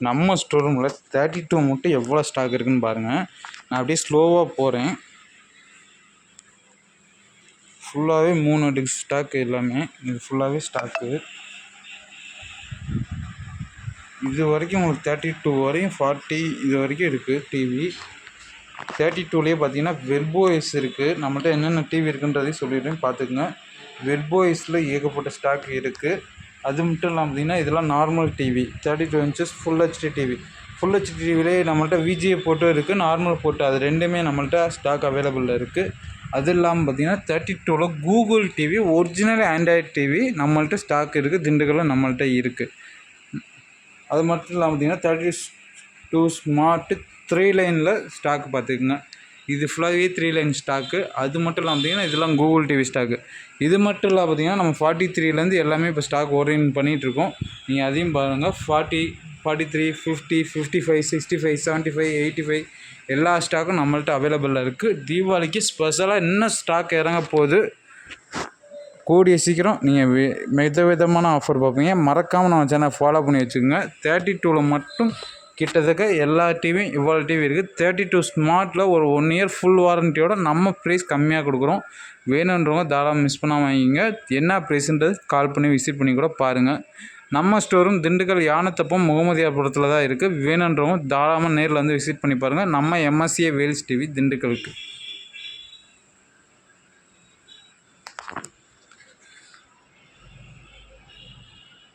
நம்ம ஸ்டோர் ரூமில் 32 மட்டும் எவ்வளோ ஸ்டாக் இருக்குதுன்னு பாருங்கள். நான் அப்படியே ஸ்லோவாக போகிறேன். ஃபுல்லாகவே 3 அடுக்கு ஸ்டாக்கு எல்லாமே. இது ஃபுல்லாகவே ஸ்டாக்கு. இது வரைக்கும் உங்களுக்கு 32 வரையும் 40 இது வரைக்கும் இருக்குது டிவி. 32லேயே பார்த்தீங்கன்னா வெர்போஎஸ் இருக்குது. நம்மள்ட்ட என்னென்ன டிவி இருக்குன்றதையும் சொல்லிடுறேன், பார்த்துக்குங்க. வெர்போஎஸில் ஏகப்பட்ட ஸ்டாக் இருக்குது. அது மட்டும் இல்லாமல் பார்த்தீங்கன்னா இதெல்லாம் normal TV 32 inches full HD TV. Full HD டிவிலே நம்மள்ட்ட விஜிஏ போட்டோ இருக்குது, நார்மல் போட்டோ, அது ரெண்டுமே நம்மள்ட்ட ஸ்டாக் அவைலபிளில் இருக்குது. அது இல்லாமல் பார்த்தீங்கன்னா 32ல் Google TV original Android TV நம்மள்ட்ட ஸ்டாக் இருக்குது, திண்டுக்கல்லில் நம்மள்ட்ட இருக்குது. அது மட்டும் இல்லாமல் பார்த்தீங்கன்னா 32 ஸ்மார்ட்டு 3 லைனில் ஸ்டாக் பார்த்துக்குங்க. இது ஃபுல்லாகவே 3 லைன் ஸ்டாக்கு. அது மட்டும் இல்லாமல் பார்த்தீங்கன்னா இதெல்லாம் கூகுள் டிவி ஸ்டாக்கு. இது மட்டும் இல்லாமல் பார்த்தீங்கன்னா நம்ம 43லேருந்து எல்லாமே இப்போ ஸ்டாக் ஓரியன்ட் பண்ணிகிட்ருக்கோம். நீங்கள் அதையும் பாருங்கள். 40, 43, 50, 55, 65, 75, 85 எல்லா ஸ்டாக்கும் நம்மள்ட்ட அவைலபிளில் இருக்குது. தீபாவளிக்கு ஸ்பெஷலாக இன்னும் ஸ்டாக் இறங்க போகுது. கூடிய சீக்கிரம் நீங்கள் விதமான ஆஃபர் பார்ப்பீங்க. மறக்காமல் நம்ம சேனல் ஃபாலோ பண்ணி வச்சுக்கோங்க. 32ல் மட்டும் கிட்டத்தட்ட எல்லா டிவியும் இவ்வளோ டிவி இருக்குது. 32 ஸ்மார்ட்டில் ஒரு 1 year ஃபுல் வாரண்ட்டியோட நம்ம ப்ரைஸ் கம்மியாக கொடுக்குறோம். வேணுன்றவங்க தாராளமாக மிஸ் பண்ணாமல் வாங்கிங்க. என்ன ப்ரைஸுன்றது கால் பண்ணி விசிட் பண்ணி கூட பாருங்கள். நம்ம ஸ்டோரும் திண்டுக்கல் யானத்தப்பம் முகமதியாபுரத்தில் தான் இருக்குது. வேணுன்றவங்க தாராளமாக நேரில் வந்து விசிட் பண்ணி பாருங்கள். நம்ம எம்எஸ்ஏ வேல்ஸ் டிவி திண்டுக்கலுக்கு.